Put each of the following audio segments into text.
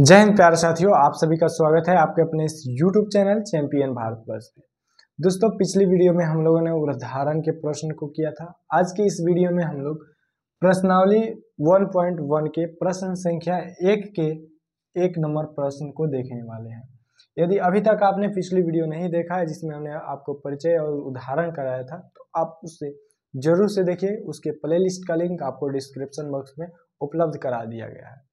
जय हिंद प्यारे साथियों, आप सभी का स्वागत है आपके अपने इस YouTube चैनल चैंपियन भारतवर्ष में। दोस्तों, पिछली वीडियो में हम लोगों ने उदाहरण के प्रश्न को किया था। आज की इस वीडियो में हम लोग प्रश्नावली 1.1 के प्रश्न संख्या 1 के 1 नंबर प्रश्न को देखने वाले हैं। यदि अभी तक आपने पिछली वीडियो नहीं देखा है जिसमें हमने आपको परिचय और उदाहरण कराया था, तो आप उसे जरूर से देखिए। उसके प्ले लिस्ट का लिंक आपको डिस्क्रिप्शन बॉक्स में उपलब्ध करा दिया गया है।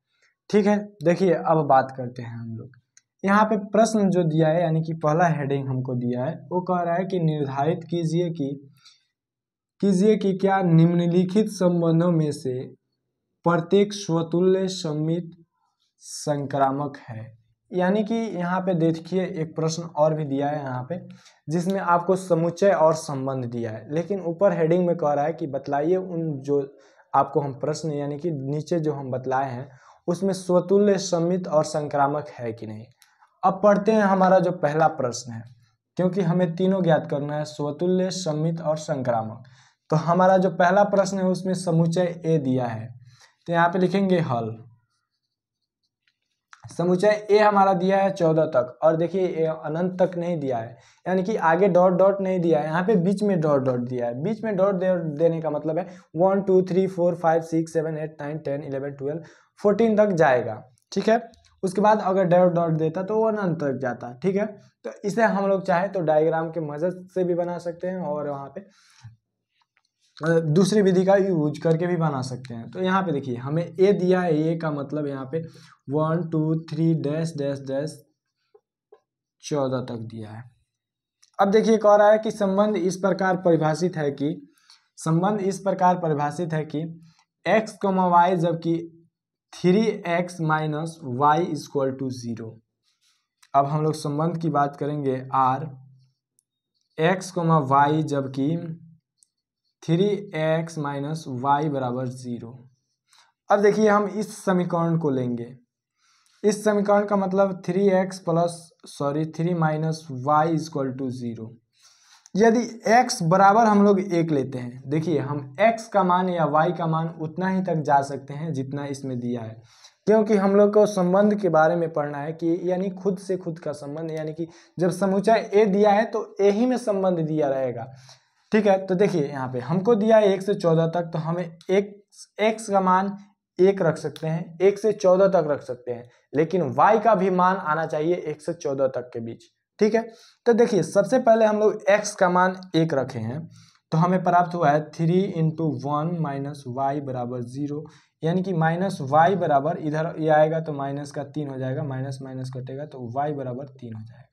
ठीक है, देखिए अब बात करते हैं हम लोग। यहाँ पे प्रश्न जो दिया है, यानी कि पहला हेडिंग हमको दिया है, वो कह रहा है कि निर्धारित कीजिए कि क्या निम्नलिखित संबंधों में से प्रत्येक स्वतुल्य सममित संक्रामक है। यानी कि यहाँ पे देखिए एक प्रश्न और भी दिया है यहाँ पे, जिसमें आपको समुच्चय और संबंध दिया है, लेकिन ऊपर हेडिंग में कह रहा है कि बतलाइए उन जो आपको हम प्रश्न यानी कि नीचे जो हम बतलाए हैं उसमें स्वतुल्य सममित और संक्रामक है कि नहीं। अब पढ़ते हैं हमारा जो पहला प्रश्न है, क्योंकि हमें तीनों ज्ञात करना है, स्वतुल्य, सममित और संक्रामक। तो हमारा जो पहला प्रश्न है उसमें समुच्चय ए दिया है, तो यहाँ पे लिखेंगे हल। समुच्चय ए हमारा दिया है 14 तक, और देखिए ए अनंत तक नहीं दिया है, यानी कि आगे डॉट डॉट नहीं दिया है, यहाँ पे बीच में डॉट डॉट दिया है। बीच में डॉट देने का मतलब है 1 2 3 4 5 6 7 8 9 10 11 12 14 तक जाएगा। ठीक है, उसके बाद अगर डॉट डॉट देता तो वो अनंत तक जाता। ठीक है, तो इसे हम लोग चाहे तो डायग्राम के मदद से भी बना सकते हैं और वहाँ पे दूसरी विधि का यूज करके भी बना सकते हैं। तो यहाँ पे देखिए हमें ए दिया है, ए का मतलब यहाँ पे 1 2 3 डैश डैश डैश 14 तक दिया है। अब देखिए कह रहा है कि संबंध इस प्रकार परिभाषित है कि x, y जबकि 3x minus Y equal to 0। अब हम लोग संबंध की बात करेंगे r, x, y जबकि 3x माइनस वाई बराबर 0। अब देखिए हम इस समीकरण को लेंगे। इस समीकरण का मतलब 3 माइनस वाई इक्वल टू 0। यदि x बराबर हम लोग 1 लेते हैं, देखिए हम x का मान या y का मान उतना ही तक जा सकते हैं जितना इसमें दिया है, क्योंकि हम लोग को संबंध के बारे में पढ़ना है कि यानी खुद से खुद का संबंध, यानी कि जब समुच्चय a दिया है तो a ही में संबंध दिया रहेगा। ठीक है, तो देखिए यहाँ पे हमको दिया है 1 से 14 तक, तो हमें x का मान 1 रख सकते हैं, 1 से 14 तक रख सकते हैं, लेकिन y का भी मान आना चाहिए 1 से 14 तक के बीच। ठीक है, तो देखिए सबसे पहले हम लोग x का मान 1 रखे हैं, तो हमें प्राप्त हुआ है 3 × 1 माइनस वाई बराबर 0, यानी कि माइनस वाई बराबर, इधर ये आएगा तो माइनस का 3 हो जाएगा, माइनस माइनस कटेगा तो y बराबर 3 हो जाएगा।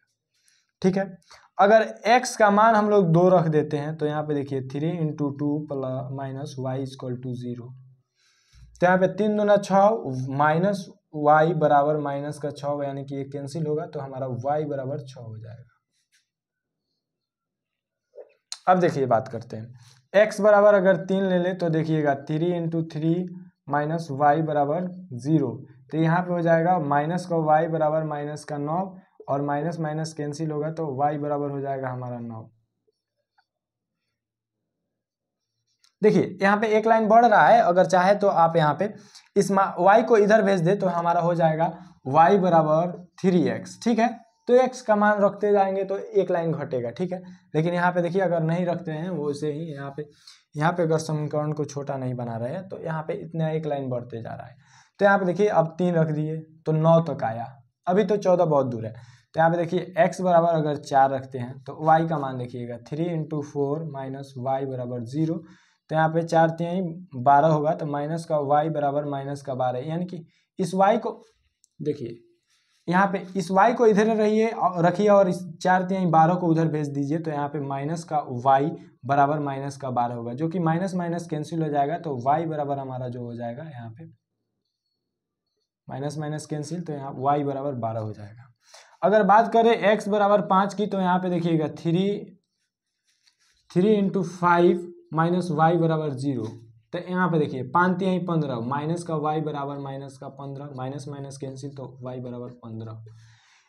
ठीक है, अगर x का मान हम लोग 2 रख देते हैं, तो यहाँ पे देखिए 3 × 2 माइनस वाई इक्वल टू 0, तो यहाँ पे 3 दूना 6 माइनस y बराबर माइनस का 6, यानी कि ये कैंसिल होगा, तो हमारा y बराबर 6 हो जाएगा। अब देखिए बात करते हैं, x बराबर अगर 3 ले ले तो देखिएगा 3 × 3 माइनस वाई बराबर 0, तो यहाँ पे हो जाएगा माइनस का y बराबर माइनस का 9, और माइनस माइनस कैंसिल होगा तो y बराबर हो जाएगा हमारा 9। देखिए यहाँ पे एक लाइन बढ़ रहा है, अगर चाहे तो आप यहाँ पे इस y को इधर भेज दे तो हमारा हो जाएगा y बराबर 3x। ठीक है, तो x का मान रखते जाएंगे तो एक लाइन घटेगा। ठीक है, लेकिन यहाँ पे देखिए अगर नहीं रखते हैं वो से ही यहाँ पे अगर समीकरण को छोटा नहीं बना रहे हैं तो यहाँ पे इतना एक लाइन बढ़ते जा रहा है। तो यहाँ पे देखिए अब 3 रख दिए तो 9 तक आया, अभी तो 14 बहुत दूर है। तो यहाँ पे देखिए x बराबर अगर 4 रखते हैं तो y का मान देखिएगा 3 × 4 माइनस वाई बराबर 0, तो यहाँ पे 4 3 12 होगा, तो माइनस का y बराबर माइनस का 12, यानी कि इस y को देखिए यहाँ पे इस y को इधर रखिए और इस 4 3 12 को उधर भेज दीजिए, तो यहाँ पे माइनस का y बराबर माइनस का 12 होगा, जो कि माइनस माइनस कैंसिल हो जाएगा, तो y बराबर हमारा जो हो जाएगा यहाँ पे माइनस माइनस कैंसिल, तो यहाँ y बराबर 12 हो जाएगा। अगर बात करें x बराबर 5 की, तो यहाँ पे देखिएगा 3 × 5 माइनस वाई बराबर 0, तो यहाँ पे देखिए 5 3 15, माइनस का y बराबर माइनस का 15, माइनस माइनस कैंसिल, तो y बराबर 15।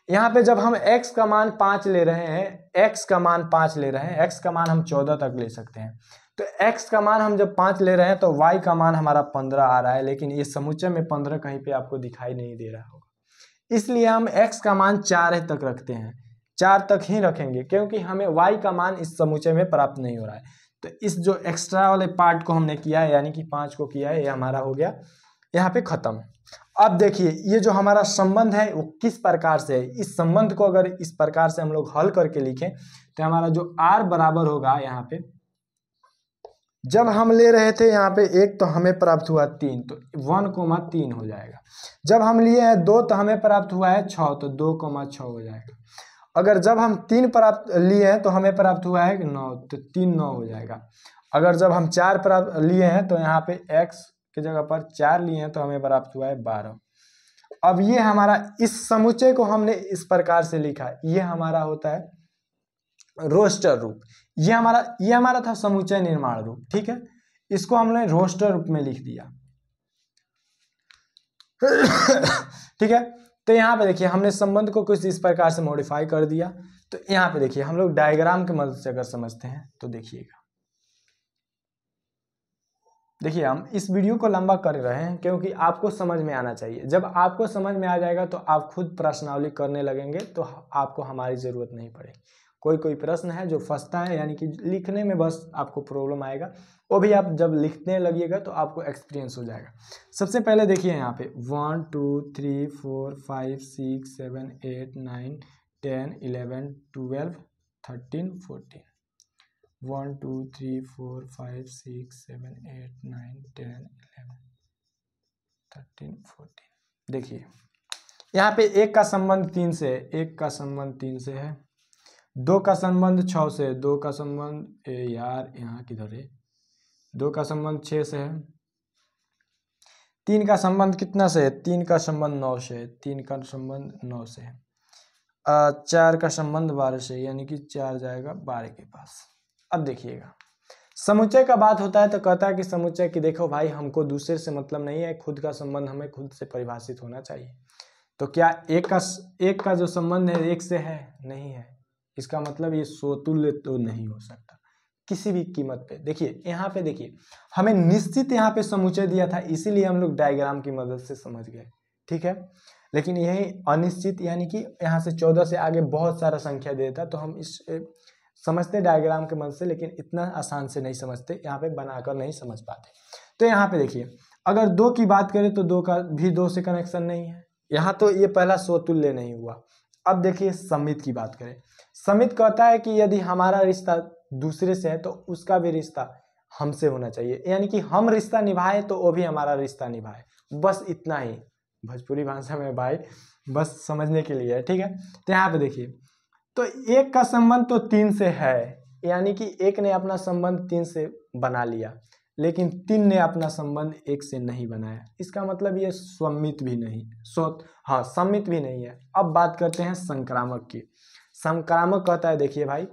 यहाँ पे जब हम x का मान 5 ले रहे हैं, x का मान 5 ले रहे हैं, x का मान हम 14 तक ले सकते हैं, तो x का मान हम जब 5 ले रहे हैं तो y का मान हमारा 15 आ रहा है, लेकिन ये समुच्चय में 15 कहीं पे आपको दिखाई नहीं दे रहा होगा, इसलिए हम x का मान 4 तक रखते हैं, 4 तक ही रखेंगे क्योंकि हमें y का मान इस समुच्चय में प्राप्त नहीं हो रहा है। तो इस जो एक्स्ट्रा वाले पार्ट को हमने किया है यानी कि 5 को किया है, ये हमारा हो गया यहाँ पे खत्म। अब देखिए ये जो हमारा संबंध है वो किस प्रकार से है। इस संबंध को अगर इस प्रकार से हम लोग हल करके लिखें तो हमारा जो r बराबर होगा यहाँ पे, जब हम ले रहे थे यहाँ पे 1 तो हमें प्राप्त हुआ 3, तो 1,3 हो जाएगा। जब हम लिए हैं 2 तो हमें प्राप्त हुआ है 6, तो 2,6 हो जाएगा। अगर जब हम 3 प्राप्त लिए हैं तो हमें प्राप्त हुआ है 9, तो 3 9 हो जाएगा। अगर जब हम 4 प्राप्त लिए हैं तो यहाँ पे x की जगह पर 4 लिए हैं तो हमें प्राप्त हुआ है 12। अब ये हमारा इस समुच्चय को हमने इस प्रकार से लिखा, ये हमारा होता है रोस्टर रूप। ये हमारा था समुच्चय निर्माण रूप, ठीक है। इसको हमने रोस्टर रूप में लिख दिया ठीक है। तो यहाँ पे देखिए हमने संबंध को कुछ इस प्रकार से मॉडिफाई कर दिया। तो यहाँ पे देखिए हम लोग डायग्राम की मदद से अगर समझते हैं तो देखिएगा, देखिए हम इस वीडियो को लंबा कर रहे हैं क्योंकि आपको समझ में आना चाहिए। जब आपको समझ में आ जाएगा तो आप खुद प्रश्नावली करने लगेंगे तो आपको हमारी ज़रूरत नहीं पड़ेगी। कोई प्रश्न है जो फंसता है यानी कि लिखने में बस आपको प्रॉब्लम आएगा, वो भी आप जब लिखने लगिएगा तो आपको एक्सपीरियंस हो जाएगा। सबसे पहले देखिए यहाँ पे 1 2 3 4 5 6 7 8 9 10 11 12 13 14, 1 2 3 4 5 6 7 8 9 10 11 13 14। देखिए यहाँ पे 1 का संबंध 3 से है, 1 का संबंध 3 से है, 2 का संबंध 6 से है, 2 का संबंध यार यहाँ किधर है, 2 का संबंध 6 से है, 3 का संबंध कितना से है, 3 का संबंध 9 से है, 3 का संबंध 9 से है, 4 का संबंध 12 से, यानी कि 4 जाएगा 12 के पास। अब देखिएगा समुच्चय का बात होता है तो कहता है कि समुच्चय की देखो भाई हमको दूसरे से मतलब नहीं है, खुद का संबंध हमें खुद से परिभाषित होना चाहिए। तो क्या एक का जो संबंध है 1 से है, नहीं है, इसका मतलब ये स्वतुल्य तो नहीं हो सकता किसी भी कीमत पे। देखिए यहाँ पे देखिए हमें निश्चित यहाँ पे समुच्चय दिया था इसीलिए हम लोग डायग्राम की मदद से समझ गए, ठीक है। लेकिन यही अनिश्चित यानी कि यहाँ से 14 से आगे बहुत सारा संख्या देता तो हम इस समझते डायग्राम के मदद से, लेकिन इतना आसान से नहीं समझते, यहाँ पे बनाकर नहीं समझ पाते। तो यहाँ पे देखिए अगर 2 की बात करें तो 2 का भी 2 से कनेक्शन नहीं है, यहाँ तो ये पहला स्वतुल्य नहीं हुआ। अब देखिए समित की बात करें, समित कहता है कि यदि हमारा रिश्ता दूसरे से है तो उसका भी रिश्ता हमसे होना चाहिए, यानी कि हम रिश्ता निभाए तो वो भी हमारा रिश्ता निभाए, बस इतना ही भोजपुरी भाषा में भाई बस समझने के लिए है, ठीक है। तो यहाँ पे देखिए तो 1 का संबंध तो 3 से है, यानी कि 1 ने अपना संबंध 3 से बना लिया, लेकिन 3 ने अपना संबंध 1 से नहीं बनाया, इसका मतलब ये सम्मित भी नहीं, सम्मित भी नहीं है। अब बात करते हैं संक्रामक की। संक्रामक कहता है देखिए भाई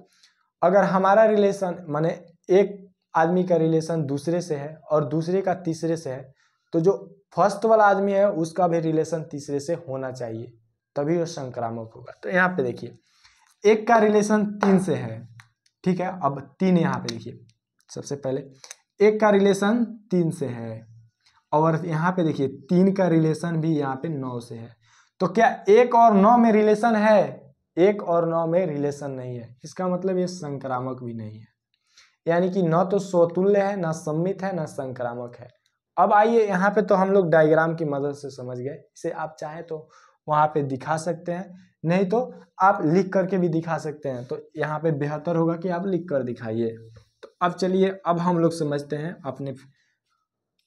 अगर हमारा रिलेशन माने एक आदमी का रिलेशन दूसरे से है और दूसरे का तीसरे से है तो जो फर्स्ट वाला आदमी है उसका भी रिलेशन तीसरे से होना चाहिए, तभी वो संक्रामक होगा। तो यहाँ पे देखिए 1 का रिलेशन 3 से है, ठीक है। अब 3 यहाँ पे देखिए सबसे पहले 1 का रिलेशन 3 से है और यहाँ पे देखिए 3 का रिलेशन भी यहाँ पे 9 से है। तो क्या 1 और 9 में रिलेशन है? 1 और 9 में रिलेशन नहीं है, इसका मतलब ये संक्रामक भी नहीं है, यानी कि न तो स्वतुल्य है, ना सम्मित है, ना संक्रामक है। अब आइए यहाँ पे तो हम लोग डायग्राम की मदद से समझ गए, इसे आप चाहें तो वहाँ पे दिखा सकते हैं, नहीं तो आप लिख करके भी दिखा सकते हैं। तो यहाँ पे बेहतर होगा कि आप लिख कर दिखाइए। तो अब चलिए अब हम लोग समझते हैं अपने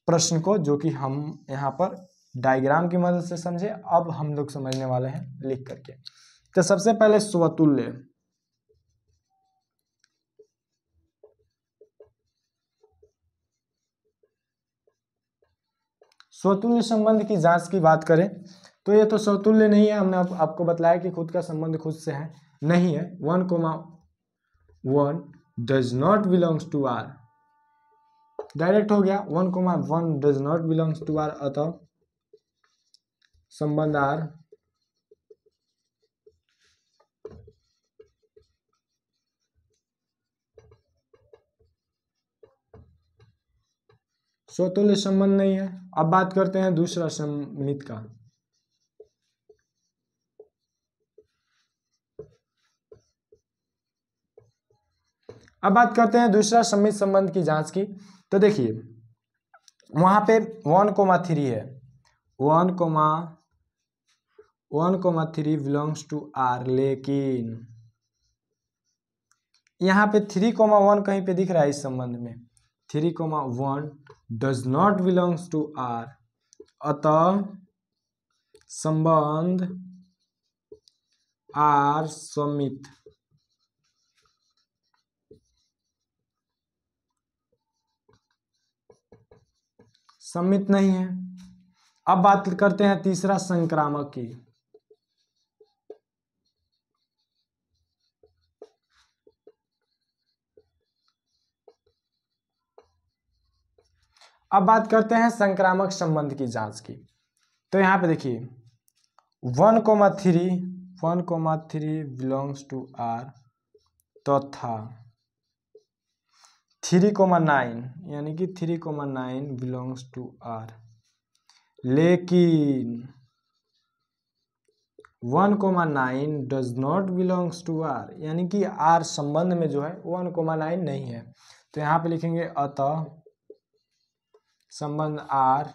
प्रश्न को, जो कि हम यहाँ पर डायग्राम की मदद से समझे, अब हम लोग समझने वाले हैं लिख करके। तो सबसे पहले स्वतुल्य, स्वतुल्य संबंध की जांच की बात करें तो ये तो स्वतुल्य नहीं है, हमने आपको बतलाया कि खुद का संबंध खुद से है, नहीं है। 1,1 does not belongs to R, direct हो गया 1,1 does not belongs to R, अतः संबंध आर स्वतुल्य संबंध नहीं है। अब बात करते हैं दूसरा सम्मित का। अब बात करते हैं दूसरा सममित संबंध की जांच की। तो देखिए वहां पे 1,3 है, 1,3 बिलोंग्स टू आर, लेकिन यहाँ पे 3,1 कहीं पे दिख रहा है इस संबंध में, 3,1 does not belongs to R, अतः संबंध आर सममित। सममित नहीं है। अब बात करते हैं तीसरा संक्रामक की। अब बात करते हैं संक्रामक संबंध की जांच की। तो यहाँ पे देखिए 1,3 बिलोंग्स टू आर तथा 3,9 यानी कि 3,9 बिलोंग्स टू आर, लेकिन 1,9 does not belongs to R, यानी कि आर संबंध में जो है 1,9 नहीं है। तो यहाँ पे लिखेंगे अतः संबंध आर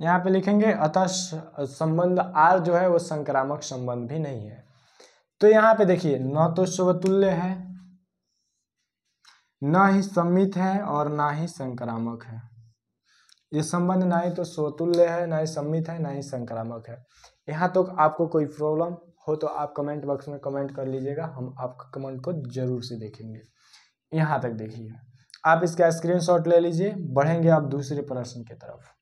यहाँ पे लिखेंगे अतः संबंध आर जो है वो संक्रामक संबंध भी नहीं है। तो यहाँ पे देखिए न तो स्वतुल्य है, न ही सममित है और ना ही संक्रामक है। ये संबंध ना ही तो स्वतुल्य है, ना ही सममित है, ना ही संक्रामक है। यहाँ तो आपको कोई प्रॉब्लम हो तो आप कमेंट बॉक्स में कमेंट कर लीजिएगा, हम आपका कमेंट को जरूर से देखेंगे। यहाँ तक देखिए, आप इसका स्क्रीनशॉट ले लीजिए, बढ़ेंगे आप दूसरे प्रश्न की तरफ।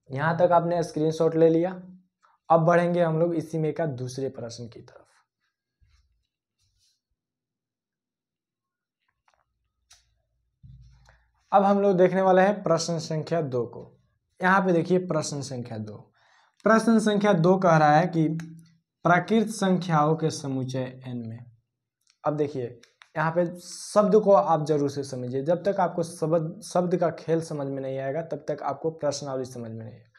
यहाँ तक आपने स्क्रीनशॉट ले लिया, अब बढ़ेंगे हम लोग इसी में का दूसरे प्रश्न की तरफ। अब हम लोग देखने वाले हैं प्रश्न संख्या 2 को। यहाँ पे देखिए प्रश्न संख्या 2। प्रश्न संख्या 2 कह रहा है कि प्राकृत संख्याओं के समुच्चय n में। अब देखिए यहाँ पे शब्द को आप जरूर से समझिए, जब तक आपको शब्द का खेल समझ में नहीं आएगा तब तक आपको प्रश्नावली समझ में नहीं आएगा।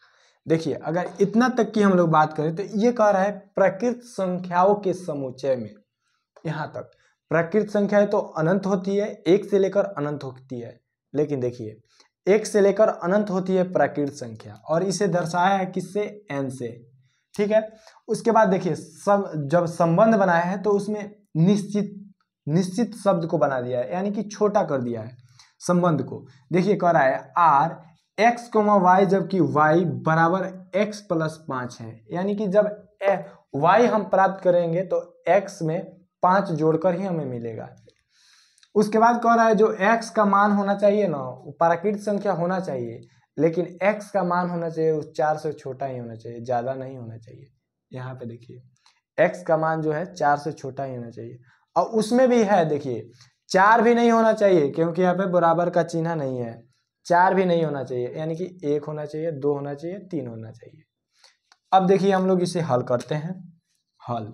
देखिए अगर इतना तक की हम लोग बात करें तो ये कह रहा है प्राकृत संख्याओं के समुच्चय में। यहाँ तक प्राकृत संख्याएं तो अनंत होती है, 1 से लेकर अनंत होती है, लेकिन देखिए 1 से लेकर अनंत होती है प्राकृत संख्या, और इसे दर्शाया है किससे, n से। ठीक है, उसके बाद देखिए सब जब संबंध बनाया है तो उसमें निश्चित शब्द को बना दिया है, यानी कि छोटा कर दिया है संबंध को। देखिए कह रहा है आर x, y, जबकि y बराबर x प्लस 5 है, यानी कि जब y हम प्राप्त करेंगे तो x में 5 जोड़कर ही हमें मिलेगा। उसके बाद कह रहा है जो x का मान होना चाहिए ना, वो प्राकृत संख्या होना चाहिए, लेकिन x का मान होना चाहिए उस 4 से छोटा ही होना चाहिए, ज्यादा नहीं होना चाहिए। यहाँ पे देखिए x का मान जो है 4 से छोटा ही होना चाहिए, और उसमें भी है देखिए 4 भी नहीं होना चाहिए, क्योंकि यहाँ पे बराबर का चिन्ह नहीं है। 4 भी नहीं होना चाहिए, यानी कि 1 होना चाहिए, 2 होना चाहिए, 3 होना चाहिए। अब देखिए हम लोग इसे हल करते हैं। हल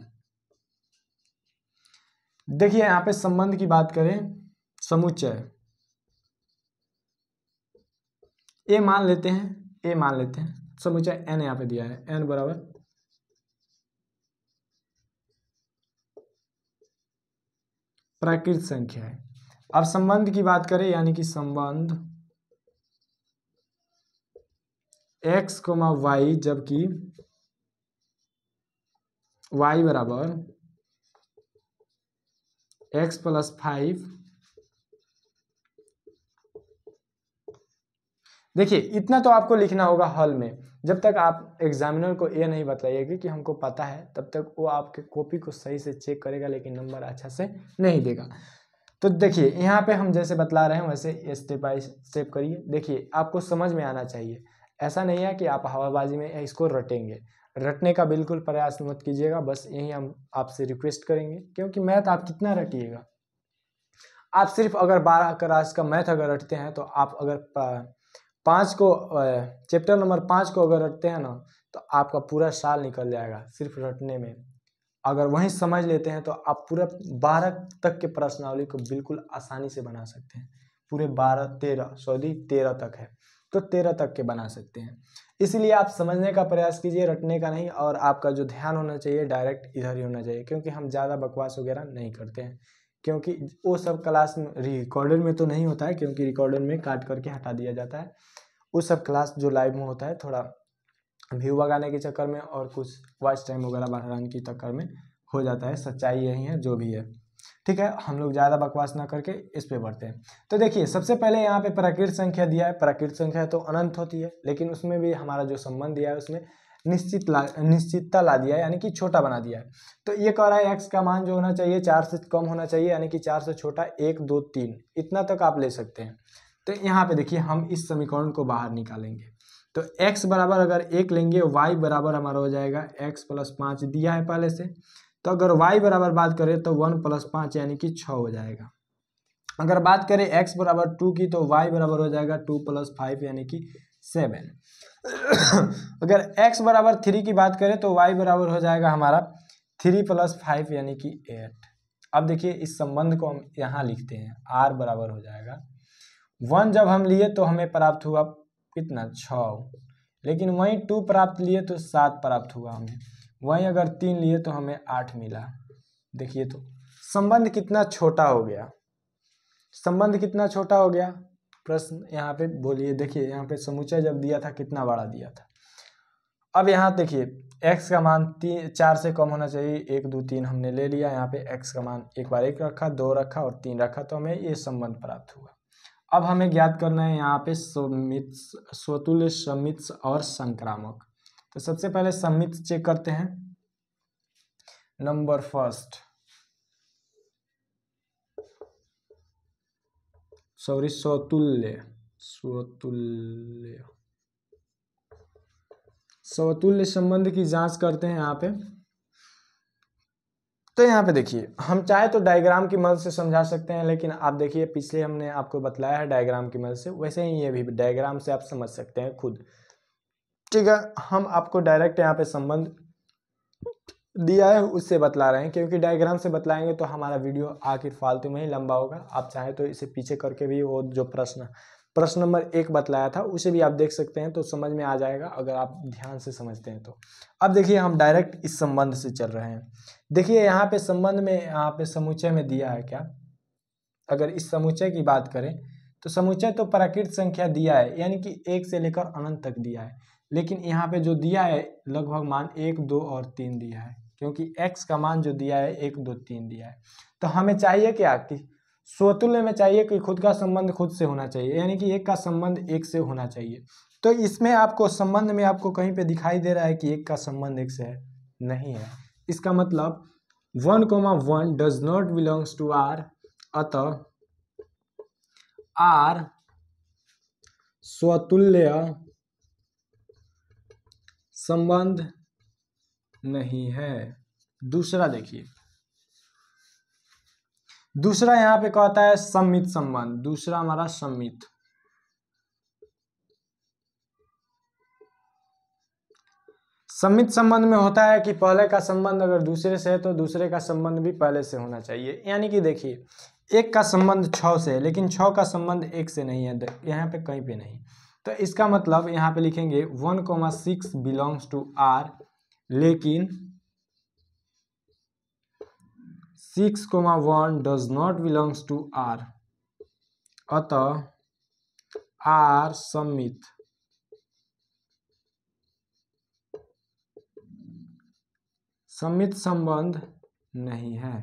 देखिए यहाँ पे संबंध की बात करें, समुच्चय ए मान लेते हैं, समुच्चय n यहाँ पे दिया है, n बराबर प्राकृत संख्या है। अब संबंध की बात करें, यानी कि संबंध x, y, जबकि y बराबर x प्लस 5। देखिए इतना तो आपको लिखना होगा हल में। जब तक आप एग्जामिनर को ये नहीं बताइएगा कि हमको पता है, तब तक वो आपके कॉपी को सही से चेक करेगा, लेकिन नंबर अच्छा से नहीं देगा। तो देखिए यहाँ पे हम जैसे बतला रहे हैं वैसे स्टेप बाय स्टेप करिए। देखिए आपको समझ में आना चाहिए, ऐसा नहीं है कि आप हवाबाजी में इसको रटेंगे। रटने का बिल्कुल प्रयास मत कीजिएगा, बस यही हम आपसे रिक्वेस्ट करेंगे, क्योंकि मैथ आप कितना रटिएगा। आप सिर्फ अगर 12 क्लास का मैथ अगर रटते हैं तो आप अगर 5 को चैप्टर नंबर 5 को अगर रटते हैं ना, तो आपका पूरा साल निकल जाएगा सिर्फ रटने में। अगर वहीं समझ लेते हैं तो आप पूरा 12 तक के प्रश्नावली को बिल्कुल आसानी से बना सकते हैं। पूरे 13 तक है तो 13 तक के बना सकते हैं। इसलिए आप समझने का प्रयास कीजिए, रटने का नहीं, और आपका जो ध्यान होना चाहिए डायरेक्ट इधर ही होना चाहिए, क्योंकि हम ज़्यादा बकवास वगैरह नहीं करते हैं, क्योंकि वो सब क्लास में रिकॉर्डेड में तो नहीं होता है, क्योंकि रिकॉर्डेड में काट करके हटा दिया जाता है। वो सब क्लास जो लाइव में होता है थोड़ा व्यू लगाने के चक्कर में और कुछ वॉच टाइम वगैरह बढ़ाने के चक्कर में हो जाता है। सच्चाई यही है जो भी है, ठीक है। हम लोग ज़्यादा बकवास ना करके इस पे बढ़ते हैं। तो देखिए सबसे पहले यहाँ पे प्राकृत संख्या दिया है। प्राकृत संख्या तो अनंत होती है, लेकिन उसमें भी हमारा जो संबंध दिया है उसमें निश्चितता ला दिया है, यानी कि छोटा बना दिया है। तो ये कह रहा है x का मान जो होना चाहिए 4 से कम होना चाहिए, यानी कि 4 से छोटा 1 2 3 इतना तक आप ले सकते हैं। तो यहाँ पे देखिए हम इस समीकरण को बाहर निकालेंगे। तो x बराबर अगर 1 लेंगे, y बराबर हमारा हो जाएगा x + 5 दिया है पहले से। तो अगर y बराबर बात करें तो 1 + 5 यानी कि 6 हो जाएगा। अगर बात करें x बराबर 2 की तो y बराबर हो जाएगा 2 + 5 यानी कि 7। अगर x बराबर 3 की बात करें तो y बराबर हो जाएगा हमारा 3 + 5 यानी कि 8। अब देखिए इस संबंध को हम यहाँ लिखते हैं, r बराबर हो जाएगा 1 जब हम लिए तो हमें प्राप्त हुआ कितना 6, लेकिन वहीं 2 प्राप्त लिए तो 7 प्राप्त हुआ हमें, वहीं अगर 3 लिए तो हमें 8 मिला। देखिए तो संबंध कितना छोटा हो गया, संबंध कितना छोटा हो गया। प्रश्न यहाँ पे बोलिए, देखिए यहाँ पे समुच्चय जब दिया था कितना बड़ा दिया था। अब यहाँ देखिए x का मान 4 से कम होना चाहिए, 1 2 3 हमने ले लिया। यहाँ पे x का मान एक बार 1 रखा, 2 रखा और 3 रखा, तो हमें ये संबंध प्राप्त हुआ। अब हमें ज्ञात करना है यहाँ पे स्वतुल्य, सम्मित और संक्रामक। तो सबसे पहले सम्मित चेक करते हैं। नंबर फर्स्ट, सॉरी स्वतुल्य, स्वतुल्य संबंध की जांच करते हैं यहाँ पे। तो यहाँ पे देखिए हम चाहे तो डायग्राम की मदद से समझा सकते हैं, लेकिन आप देखिए पिछले हमने आपको बतलाया है डायग्राम की मदद से, वैसे ही ये भी डायग्राम से आप समझ सकते हैं खुद, ठीक है। हम आपको डायरेक्ट यहाँ पे संबंध दिया है उससे बतला रहे हैं, क्योंकि डायग्राम से बतलाएंगे तो हमारा वीडियो आखिर फालतू में ही लंबा होगा। आप चाहे तो इसे पीछे करके भी वो जो प्रश्न नंबर 1 बतलाया था उसे भी आप देख सकते हैं, तो समझ में आ जाएगा अगर आप ध्यान से समझते हैं तो। अब देखिए हम डायरेक्ट इस संबंध से चल रहे हैं। देखिए यहाँ पे संबंध में यहाँ पे समुच्चय में दिया है क्या। अगर इस समुच्चय की बात करें तो समुच्चय तो प्राकृत संख्या दिया है, यानी कि 1 से लेकर अनंत तक दिया है, लेकिन यहाँ पे जो दिया है लगभग मान 1 2 और 3 दिया है, क्योंकि x का मान जो दिया है 1 2 3 दिया है। तो हमें चाहिए क्या कि स्वतुल्य में चाहिए कि खुद का संबंध खुद से होना चाहिए, यानी कि 1 का संबंध 1 से होना चाहिए। तो इसमें आपको संबंध में आपको कहीं पे दिखाई दे रहा है कि 1 का संबंध 1 से है, नहीं है। इसका मतलब 1,1 does not belongs to r, अतः r स्वतुल्य संबंध नहीं है। दूसरा देखिए, दूसरा यहाँ पे कहता है सम्मित संबंध। दूसरा हमारा सम्मित, सम्मित संबंध में होता है कि पहले का संबंध अगर दूसरे से है तो दूसरे का संबंध भी पहले से होना चाहिए। यानी कि देखिए 1 का संबंध 6 से है, लेकिन 6 का संबंध 1 से नहीं है, यहाँ पे कहीं पे नहीं। तो इसका मतलब यहाँ पे लिखेंगे 1,6 बिलोंग्स टू r, लेकिन 6,1 does not belongs to r, अतः r सम्मित संबंध नहीं है।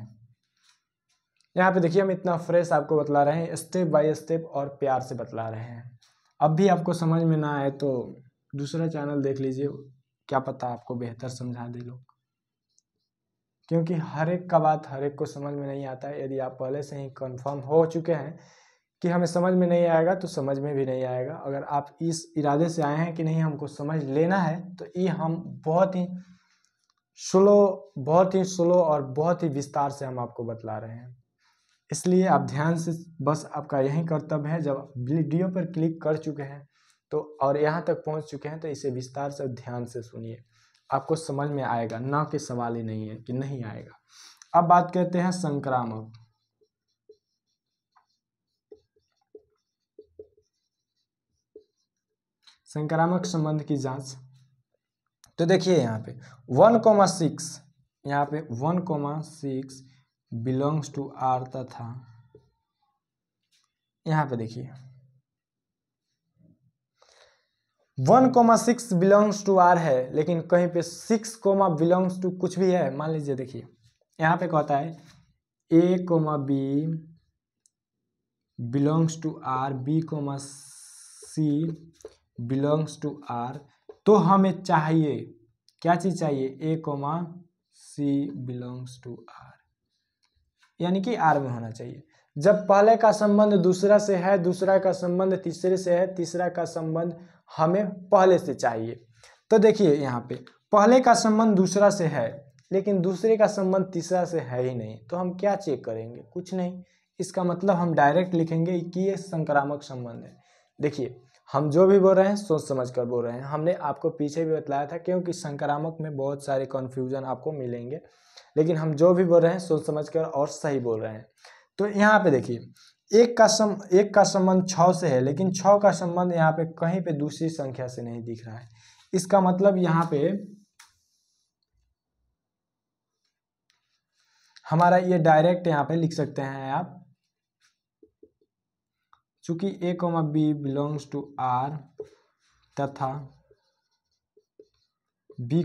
यहाँ पे देखिए हम इतना फ्रेश आपको बतला रहे हैं, स्टेप बाय स्टेप और प्यार से बतला रहे हैं। अब भी आपको समझ में ना आए तो दूसरा चैनल देख लीजिए, क्या पता आपको बेहतर समझा दे लोग, क्योंकि हर एक का बात हर एक को समझ में नहीं आता है। यदि आप पहले से ही कंफर्म हो चुके हैं कि हमें समझ में नहीं आएगा तो समझ में भी नहीं आएगा। अगर आप इस इरादे से आए हैं कि नहीं हमको समझ लेना है, तो ये हम बहुत ही स्लो और बहुत ही विस्तार से हम आपको बतला रहे हैं। इसलिए आप ध्यान से, बस आपका यही कर्तव्य है, जब वीडियो पर क्लिक कर चुके हैं तो और यहाँ तक पहुँच चुके हैं तो इसे विस्तार से ध्यान से सुनिए। आपको समझ में आएगा, ना कि सवाल ही नहीं है कि नहीं आएगा। अब बात करते हैं संक्रामक। संक्रामक संबंध की जांच। तो देखिए यहाँ पे 1,6, यहाँ पे 1,6 बिलोंग्स टू आर तथा यहाँ पे देखिए 1,6 बिलोंग्स टू आर है, लेकिन कहीं पे 6, बिलोंग्स टू कुछ भी है। मान लीजिए देखिए यहाँ पे कहता है A, B belongs to R, B, C belongs to R. तो हमें चाहिए क्या चीज चाहिए, A, C belongs to R, यानी कि आर में होना चाहिए। जब पहले का संबंध दूसरा से है, दूसरा का संबंध तीसरे से है, तीसरा का संबंध हमें पहले से चाहिए। तो देखिए यहाँ पे पहले का संबंध दूसरा से है, लेकिन दूसरे का संबंध तीसरा से है ही नहीं, तो हम क्या चेक करेंगे, कुछ नहीं। इसका मतलब हम डायरेक्ट लिखेंगे कि ये संक्रामक संबंध है। देखिए हम जो भी बोल रहे हैं सोच समझ कर बोल रहे हैं। हमने आपको पीछे भी बताया था, क्योंकि संक्रामक में बहुत सारे कन्फ्यूजन आपको मिलेंगे, लेकिन हम जो भी बोल रहे हैं सोच समझ कर और सही बोल रहे हैं। तो यहाँ पे देखिए एक का संबंध 6 से है, लेकिन 6 का संबंध यहाँ पे कहीं पे दूसरी संख्या से नहीं दिख रहा है। इसका मतलब यहाँ पे हमारा ये डायरेक्ट यहाँ पे लिख सकते हैं आप, चूंकि A, B belongs to R तथा B,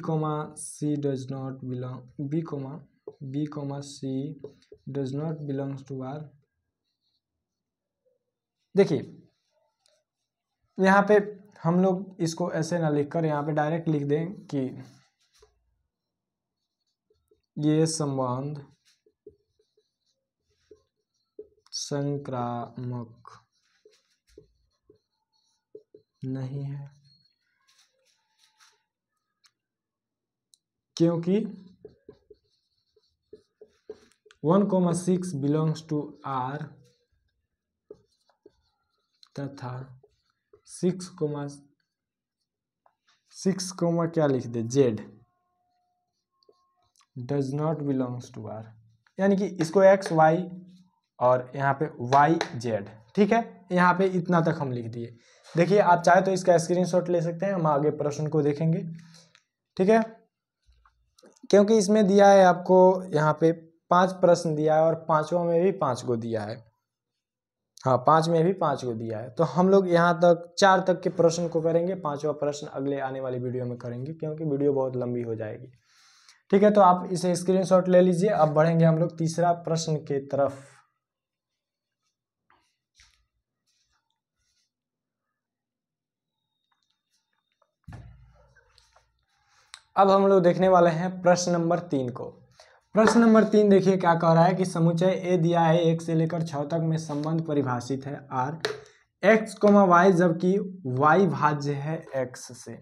C does not belong B, C does not belongs to R। देखिए यहाँ पे हम लोग इसको ऐसे ना लिखकर यहाँ पे डायरेक्ट लिख दें कि ये संबंध संक्रामक नहीं है, क्योंकि 1,6 बिलोंग्स टू R तथा 6, क्या लिख दे Z does not belongs to R, यानी कि इसको X, Y और यहाँ पे Y, Z। ठीक है, यहाँ पे इतना तक हम लिख दिए। देखिए आप चाहे तो इसका स्क्रीनशॉट ले सकते हैं, हम आगे प्रश्न को देखेंगे। ठीक है, क्योंकि इसमें दिया है आपको यहाँ पे 5 प्रश्न दिया है और 5वां में भी 5 को दिया है। हाँ 5 में भी 5 को दिया है। तो हम लोग यहाँ तक 4 तक के प्रश्न को करेंगे, 5वां प्रश्न अगले आने वाली वीडियो में करेंगे, क्योंकि वीडियो बहुत लंबी हो जाएगी। ठीक है, तो आप इसे स्क्रीनशॉट ले लीजिए। अब बढ़ेंगे हम लोग तीसरा प्रश्न के तरफ। अब हम लोग देखने वाले हैं प्रश्न नंबर 3 को। प्रश्न नंबर 3 देखिए क्या कह रहा है कि समुच्चय ए दिया है 1 से लेकर 6 तक में संबंध परिभाषित है R x, y, जबकि y भाज्य है x से।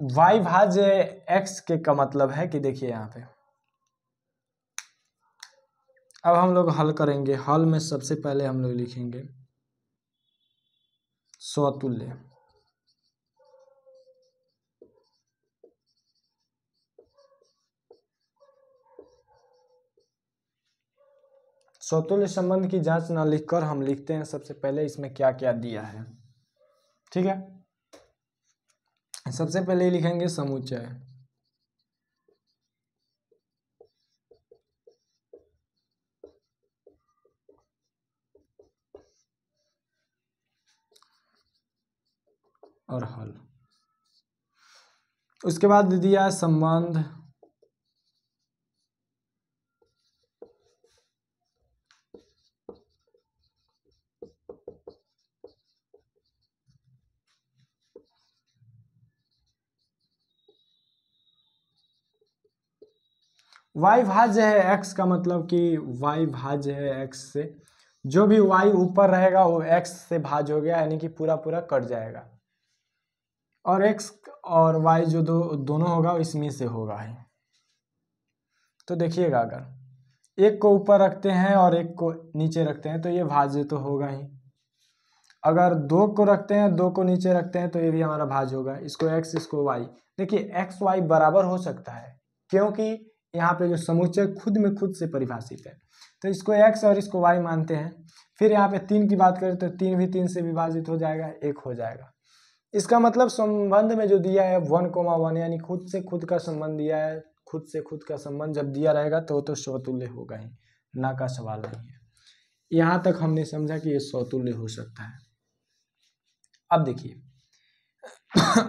y भाज्य x के का मतलब है कि देखिए यहाँ पे अब हम लोग हल करेंगे। हल में सबसे पहले हम लोग लिखेंगे स्वतुल्य। स्वतुल्य संबंध की जांच ना लिखकर हम लिखते हैं सबसे पहले इसमें क्या क्या दिया है। ठीक है, सबसे पहले लिखेंगे समुच्चय। और हल, उसके बाद दिया है संबंध y भाज्य है x का मतलब कि y भाज्य है x से। जो भी y ऊपर रहेगा वो x से भाज्य हो गया, यानी कि पूरा पूरा कट जाएगा, और x और y जो दोनों होगा इसमें से होगा ही। तो देखिएगा अगर एक को ऊपर रखते हैं और एक को नीचे रखते हैं तो ये भाज्य तो होगा ही। अगर 2 को रखते हैं, 2 को नीचे रखते हैं तो ये भी हमारा भाज्य होगा, इसको x इसको y। देखिए x y बराबर हो सकता है क्योंकि यहाँ पे जो समुच्चय खुद में खुद से परिभाषित है, तो इसको x और इसको y मानते हैं। फिर यहाँ पे 3 की बात करें तो 3 भी 3 से विभाजित हो जाएगा, 1 हो जाएगा। इसका मतलब संबंध में जो दिया है 1,1 यानी खुद से खुद का संबंध दिया है, खुद से खुद का संबंध जब दिया रहेगा तो स्वतुल्य होगा ही, ना का सवाल नहीं है। यहाँ तक हमने समझा कि ये स्वतुल्य हो सकता है। अब देखिए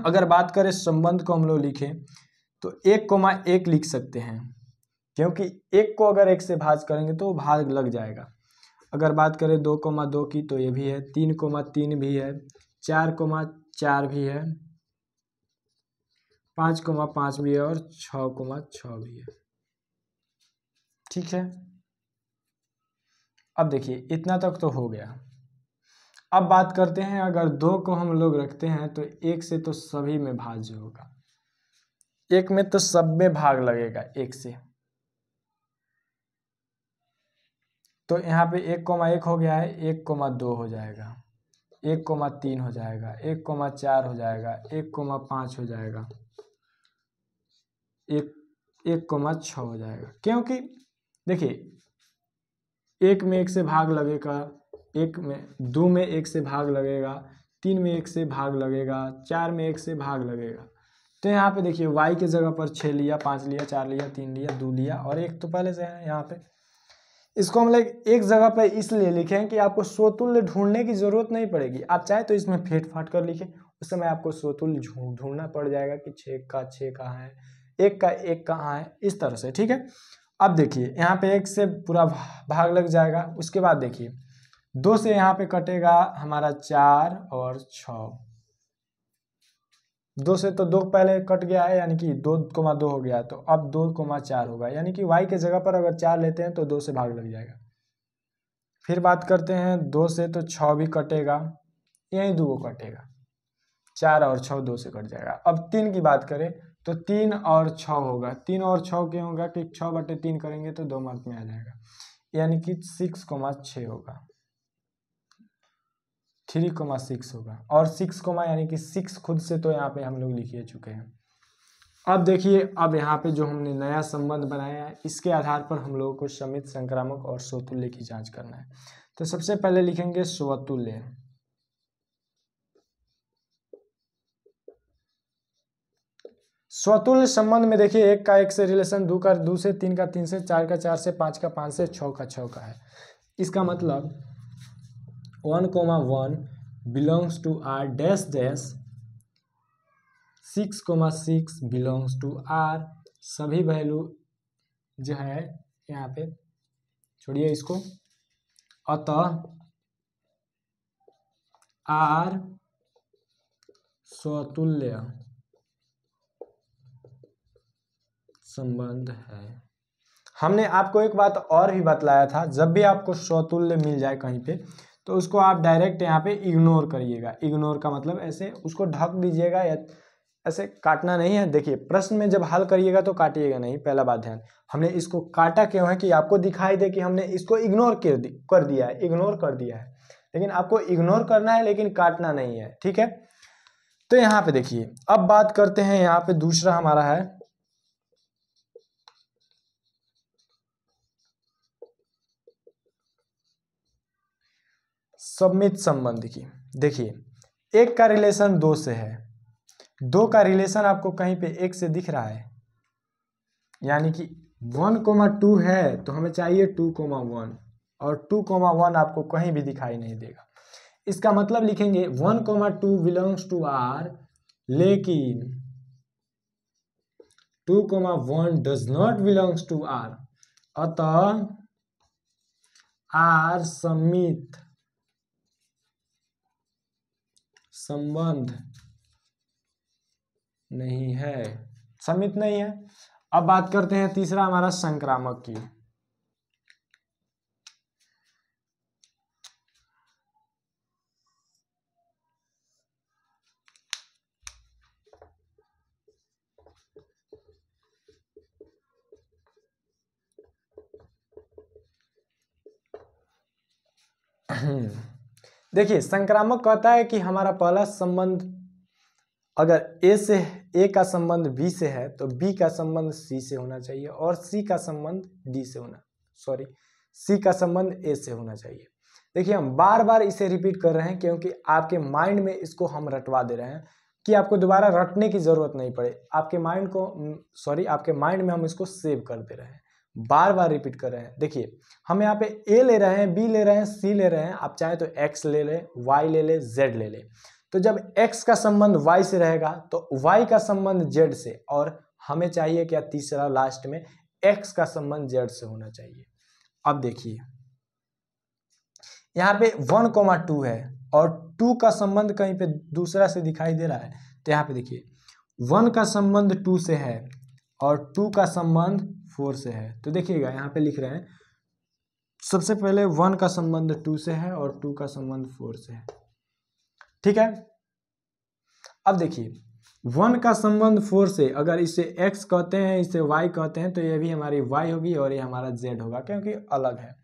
अगर बात करें संबंध को हम लोग लिखें तो 1,1 लिख सकते हैं, क्योंकि 1 को अगर 1 से भाग करेंगे तो भाग लग जाएगा। अगर बात करें 2,2 की तो ये भी है, 3,3 भी है, 4,4 भी है, 5,5 भी है और 6,6 भी है। ठीक है, अब देखिए इतना तक तो हो गया। अब बात करते हैं अगर 2 को हम लोग रखते हैं तो 1 से तो सभी में भाज्य होगा, 1 में तो सब में भाग लगेगा 1 से, तो यहाँ पे 1,1 हो गया है, 1,2 हो जाएगा, 1,3 हो जाएगा, 1,4 हो जाएगा, 1,5 हो जाएगा, 1,6 हो जाएगा। क्योंकि देखिए 1 में 1 से भाग लगेगा, 1 में 2 में 1 से भाग लगेगा, 3 में 1 से भाग लगेगा, 4 में 1 से भाग लगेगा। तो यहाँ पे देखिए y के जगह पर 6 लिया, 5 लिया, 4 लिया, 3 लिया, 2 लिया और 1 तो पहले से है यहाँ पे। इसको हम लोग एक जगह पर इसलिए लिखें कि आपको स्वतुल्य ढूंढने की जरूरत नहीं पड़ेगी। आप चाहे तो इसमें फेट फाट कर लिखें, उस समय आपको स्वतुल्य ढूंढना पड़ जाएगा कि 6 का 6 कहाँ है, 1 का 1 कहाँ है, इस तरह से। ठीक है, अब देखिए यहाँ पे 1 से पूरा भाग लग जाएगा। उसके बाद देखिए 2 से यहाँ पे कटेगा हमारा 4 और 6, 2 से तो 2 पहले कट गया है यानी कि 2,2 हो गया, तो अब 2,4 होगा, यानी कि y के जगह पर अगर 4 लेते हैं तो 2 से भाग लग जाएगा। फिर बात करते हैं 2 से तो 6 भी कटेगा, यही 2 कटेगा, 4 और 6 2 से कट जाएगा। अब 3 की बात करें तो 3 और 6 होगा, 3 और 6 क्यों होगा कि 6/3 करेंगे तो 2 मार्क में आ जाएगा, यानी कि 6,6 होगा, 3,6 होगा। और 6 यानी कि 6 खुद से तो यहाँ पे हम लोग लिख चुके हैं। अब देखिए अब यहाँ पे जो हमने नया संबंध बनाया है इसके आधार पर हम लोगों को समित, संक्रामक और स्वतुल्य की जांच करना है। तो सबसे पहले लिखेंगे स्वतुल्य। स्वतुल्य संबंध में देखिए 1 का 1 से रिलेशन, 2 का 2 से, 3 का 3 से, 4 का 4 से, 5 का 5 से, 6 का 6 का है। इसका मतलब 1,1 belongs to R dash dash, 6,6 belongs to R। सभी वैल्यू जो है यहाँ पे छोड़िए इसको, अतः R स्वतुल्य संबंध है। हमने आपको एक बात और भी बतलाया था, जब भी आपको स्वतुल्य मिल जाए कहीं पे तो उसको आप डायरेक्ट यहाँ पे इग्नोर करिएगा। इग्नोर का मतलब ऐसे उसको ढक दीजिएगा, या ऐसे काटना नहीं है। देखिए प्रश्न में जब हल करिएगा तो काटिएगा नहीं, पहला बात ध्यान। हमने इसको काटा क्यों है कि आपको दिखाई दे कि हमने इसको इग्नोर कर दिया है, इग्नोर कर दिया है। लेकिन आपको इग्नोर करना है लेकिन काटना नहीं है, ठीक है। तो यहाँ पे देखिए अब बात करते हैं, यहाँ पे दूसरा हमारा है सममित संबंध की। देखिए 1 का रिलेशन 2 से है, 2 का रिलेशन आपको कहीं पे 1 से दिख रहा है, यानी कि 1,2 है तो हमें चाहिए 2,1, और 2,1 आपको कहीं भी दिखाई नहीं देगा। इसका मतलब लिखेंगे 1,2 बिलोंग्स टू R, लेकिन 2,1 does not belongs to R। अतः R सममित संबंध नहीं है, सममित नहीं है। अब बात करते हैं तीसरा हमारा संक्रामक की। देखिए संक्रामक कहता है कि हमारा पहला संबंध अगर ए का संबंध बी से है तो बी का संबंध सी से होना चाहिए और सी का संबंध सी का संबंध ए से होना चाहिए। देखिए हम बार बार इसे रिपीट कर रहे हैं क्योंकि आपके माइंड में इसको हम रटवा दे रहे हैं कि आपको दोबारा रटने की जरूरत नहीं पड़े। आपके माइंड में हम इसको सेव कर दे रहे हैं, बार बार रिपीट कर रहे हैं। देखिए हम यहाँ पे ए ले रहे हैं, बी ले रहे हैं, सी ले रहे हैं, आप चाहे तो एक्स ले ले, वाई ले ले, जेड ले ले। तो जब x का संबंध y से रहेगा तो y का संबंध z से, और हमें चाहिए क्या तीसरा लास्ट में x का संबंध z से होना चाहिए। अब देखिए यहाँ पे 1,2 है और 2 का संबंध कहीं पे दूसरा से दिखाई दे रहा है, तो यहाँ पे देखिए 1 का संबंध 2 से है और 2 का संबंध 4 से है। तो देखिएगा यहाँ पे लिख रहे हैं सबसे पहले 1 का संबंध 2 से है और 2 का संबंध 4 से है, ठीक है। अब देखिए 1 का संबंध 4 से, अगर इसे x कहते हैं इसे y कहते हैं तो ये भी हमारी y होगी और ये हमारा z होगा क्योंकि अलग है।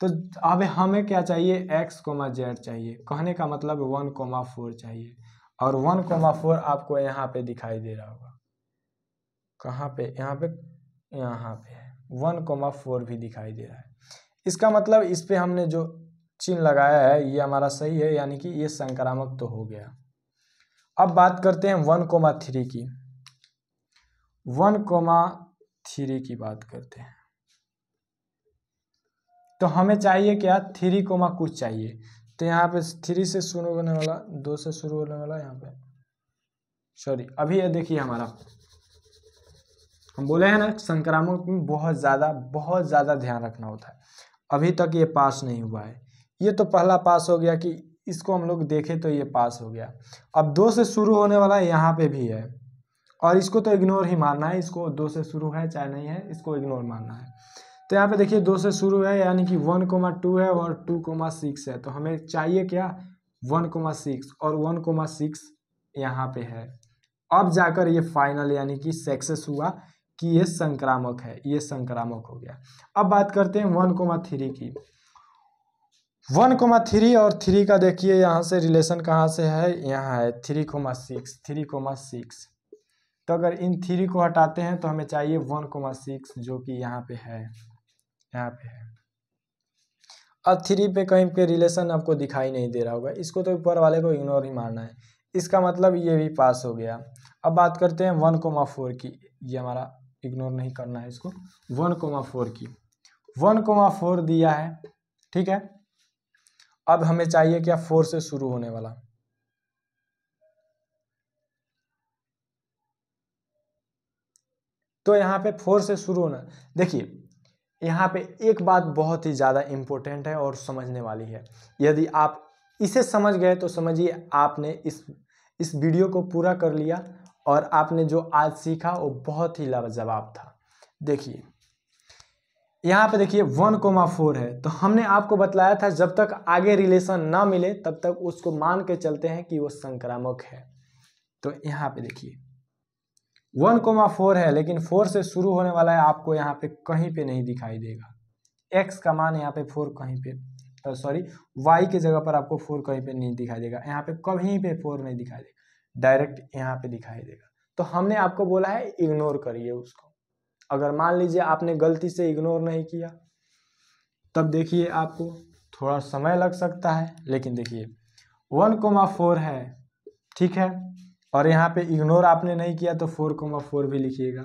तो अब हमें क्या चाहिए, x, z चाहिए। कहने का मतलब 1,4 चाहिए और 1,4 आपको यहाँ पे दिखाई दे रहा होगा। कहाँ पे, यहाँ पे है 1,4 भी दिखाई दे रहा है। इसका मतलब इस पे हमने जो चिन्ह लगाया है ये हमारा सही है, यानी कि ये संक्रामक तो हो गया। अब बात करते हैं 1,3 की। 1,3 की बात करते हैं तो हमें चाहिए क्या, 3, कुछ चाहिए। तो यहाँ पे 3 से शुरू होने वाला, 2 से शुरू होने वाला, यहाँ पे अभी ये देखिए हमारा, हम बोले हैं ना संक्रामक में बहुत ज़्यादा ध्यान रखना होता है। अभी तक ये पास नहीं हुआ है, ये तो पहला पास हो गया कि इसको हम लोग देखें तो ये पास हो गया। अब 2 से शुरू होने वाला यहाँ पे भी है और इसको तो इग्नोर ही मानना है, इसको 2 से शुरू है चाहे नहीं है इसको इग्नोर मानना है। तो यहाँ पे देखिए 2 से शुरू है यानी कि 1,2 है और 2,6 है, तो हमें चाहिए क्या 1,6 और 1,6 यहाँ पे है। अब जाकर ये फाइनल यानी कि सक्सेस हुआ कि ये संक्रामक है, ये संक्रामक हो गया। अब बात करते हैं 1,3 की। 1,3 और 3 का देखिए यहाँ से रिलेशन कहाँ से है, यहाँ है 3,6। तो अगर इन 3 को हटाते हैं तो हमें चाहिए 1,6 जो कि यहाँ पे है, यहाँ पे है। अब 3 पे कहीं पे रिलेशन आपको दिखाई नहीं दे रहा होगा, इसको तो ऊपर वाले को इग्नोर ही मारना है, इसका मतलब ये भी पास हो गया। अब बात करते हैं 1,4 की, ये हमारा इग्नोर नहीं करना है इसको। 1,4 की, 1,4 दिया है, ठीक है। अब हमें चाहिए क्या, 4 से शुरू होने वाला। तो यहाँ पे 4 से शुरू होना, देखिए यहाँ पे एक बात बहुत ही ज़्यादा इम्पोर्टेंट है और समझने वाली है। यदि आप इसे समझ गए तो समझिए आपने इस वीडियो को पूरा कर लिया और आपने जो आज सीखा वो बहुत ही लाजवाब था। देखिए यहाँ पे देखिए 1,4 है, तो हमने आपको बतलाया था जब तक आगे रिलेशन ना मिले तब तक उसको मान के चलते हैं कि वो संक्रामक है। तो यहाँ पे देखिए 1,4 है लेकिन 4 से शुरू होने वाला है, आपको यहाँ पे कहीं पे नहीं दिखाई देगा। x का मान यहाँ पे 4 कहीं पे, y की जगह पर आपको 4 कहीं पे नहीं दिखाई देगा, यहाँ पे कहीं पे 4 नहीं दिखाई देगा, डायरेक्ट यहाँ पे दिखाई देगा। तो हमने आपको बोला है इग्नोर करिए उसको। अगर मान लीजिए आपने गलती से इग्नोर नहीं किया तब देखिए आपको थोड़ा समय लग सकता है, लेकिन देखिए 1,4 है, ठीक है, और यहाँ पे इग्नोर आपने नहीं किया तो 4,4 भी लिखिएगा।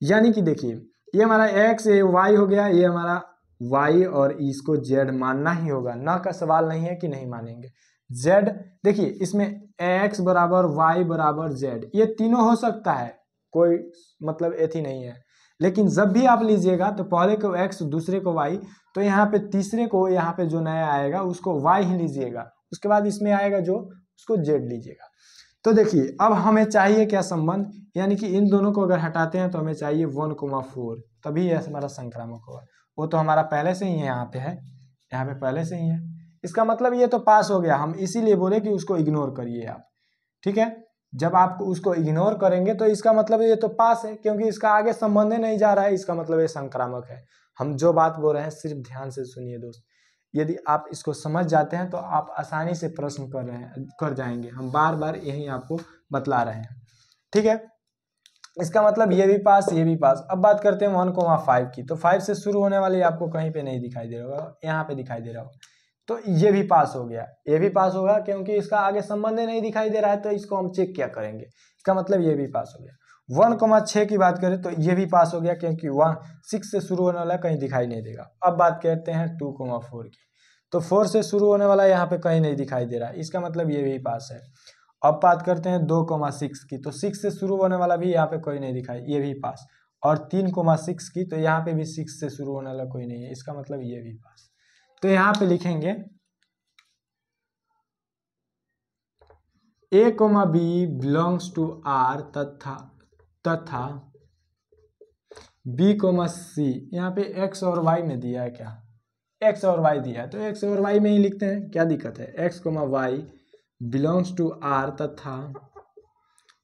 यानी कि देखिए ये हमारा x, ये y हो गया, ये हमारा y और इसको z मानना ही होगा, ना का सवाल नहीं है कि नहीं मानेंगे। z देखिए इसमें x बराबर y बराबर z, ये तीनों हो सकता है, कोई मतलब एथी नहीं है। लेकिन जब भी आप लीजिएगा तो पहले को x दूसरे को y, तो यहाँ पे तीसरे को यहाँ पे जो नया आएगा उसको y ही लीजिएगा, उसके बाद इसमें आएगा जो उसको z लीजिएगा। तो देखिए अब हमें चाहिए क्या संबंध, यानी कि इन दोनों को अगर हटाते हैं तो हमें चाहिए 1,4, तभी यह हमारा संक्रामक होगा। वो तो हमारा पहले से ही है, यहाँ पे है, यहाँ पे पहले से ही है, इसका मतलब ये तो पास हो गया। हम इसीलिए बोले कि उसको इग्नोर करिए आप, ठीक है। जब आप उसको इग्नोर करेंगे तो इसका मतलब ये तो पास है, क्योंकि इसका आगे संबंध नहीं जा रहा है, इसका मतलब ये संक्रामक है। हम जो बात बोल रहे हैं सिर्फ ध्यान से सुनिए दोस्त, यदि आप इसको समझ जाते हैं तो आप आसानी से प्रश्न कर जाएंगे। हम बार बार यही आपको बतला रहे हैं, ठीक है। इसका मतलब ये भी पास, ये भी पास। अब बात करते हैं 1,5 की। तो 5 से शुरू होने वाली आपको कहीं पे नहीं दिखाई दे रहा होगा, यहाँ पे दिखाई दे रहा होगा। तो ये भी पास हो गया, ये भी पास होगा, क्योंकि इसका आगे संबंध नहीं दिखाई दे रहा है तो इसको हम चेक क्या करेंगे। इसका मतलब ये भी पास हो गया। 1,6 की बात करें तो ये भी पास हो गया, क्योंकि 6 से शुरू होने वाला कहीं दिखाई नहीं देगा। अब बात करते हैं 2,4 की। तो 4 से शुरू होने वाला यहाँ पे कहीं नहीं दिखाई दे रहा है, इसका मतलब ये भी पास है। अब बात करते हैं 2,6 की। तो 6 से शुरू होने वाला भी यहाँ पे कोई नहीं दिखाई, ये भी पास। और 3,6 की, तो यहाँ पे भी 6 से शुरू होने वाला कोई नहीं है, इसका मतलब ये भी पास। तो यहाँ पे लिखेंगे A, B belongs to R तथा B, C। यहाँ पे x और y में दिया है, क्या x और y दिया है तो x और y में ही लिखते हैं, क्या दिक्कत है। x, y belongs to R तथा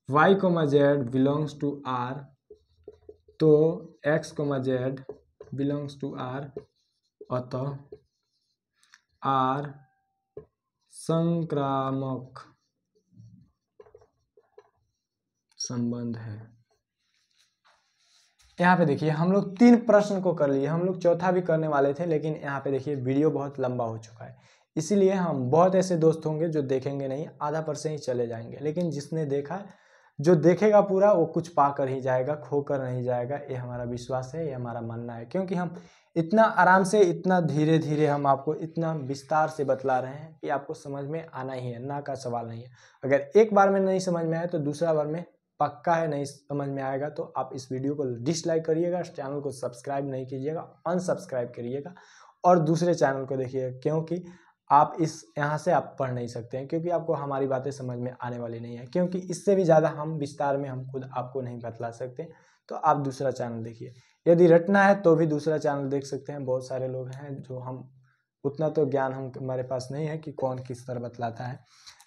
y, z belongs to R। तो x, z belongs to R, अतः R संक्रामक संबंध है। यहाँ पे देखिए हम लोग 3 प्रश्न को कर लिए, हम लोग चौथा भी करने वाले थे, लेकिन यहाँ पे देखिए वीडियो बहुत लंबा हो चुका है, इसीलिए हम बहुत ऐसे दोस्त होंगे जो देखेंगे नहीं, आधा पर से ही चले जाएंगे। लेकिन जिसने देखा, जो देखेगा पूरा, वो कुछ पा कर ही जाएगा, खो कर नहीं जाएगा। ये हमारा विश्वास है, ये हमारा मानना है, क्योंकि हम इतना आराम से, इतना धीरे धीरे हम आपको इतना विस्तार से बतला रहे हैं कि आपको समझ में आना ही है, ना का सवाल नहीं है। अगर एक बार में नहीं समझ में आए तो दूसरा बार में पक्का है नहीं समझ में आएगा। तो आप इस वीडियो को डिसलाइक करिएगा, चैनल को सब्सक्राइब नहीं कीजिएगा, अनसब्सक्राइब करिएगा और दूसरे चैनल को देखिएगा, क्योंकि आप यहाँ से आप पढ़ नहीं सकते हैं, क्योंकि आपको हमारी बातें समझ में आने वाली नहीं है, क्योंकि इससे भी ज़्यादा हम विस्तार में हम खुद आपको नहीं बतला सकते। तो आप दूसरा चैनल देखिए, यदि रटना है तो भी दूसरा चैनल देख सकते हैं। बहुत सारे लोग हैं जो, हम उतना तो ज्ञान हमारे पास नहीं है कि कौन किस तरह बतलाता है,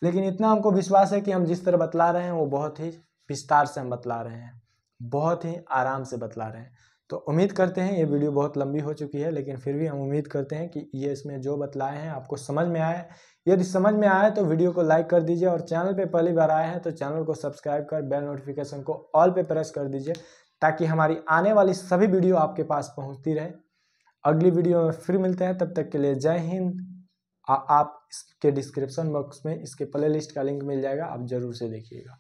लेकिन इतना हमको विश्वास है कि हम जिस तरह बतला रहे हैं वो बहुत ही विस्तार से हम बतला रहे हैं, बहुत ही आराम से बतला रहे हैं। तो उम्मीद करते हैं, ये वीडियो बहुत लंबी हो चुकी है, लेकिन फिर भी हम उम्मीद करते हैं कि ये इसमें जो बतलाए हैं आपको समझ में आए। यदि समझ में आए तो वीडियो को लाइक कर दीजिए, और चैनल पे पहली बार आए हैं तो चैनल को सब्सक्राइब कर बेल नोटिफिकेशन को ऑल पे प्रेस कर दीजिए, ताकि हमारी आने वाली सभी वीडियो आपके पास पहुँचती रहे। अगली वीडियो में फिर मिलते हैं, तब तक के लिए जय हिंद। आप इसके डिस्क्रिप्शन बॉक्स में इसके प्ले लिस्ट का लिंक मिल जाएगा, आप जरूर से देखिएगा।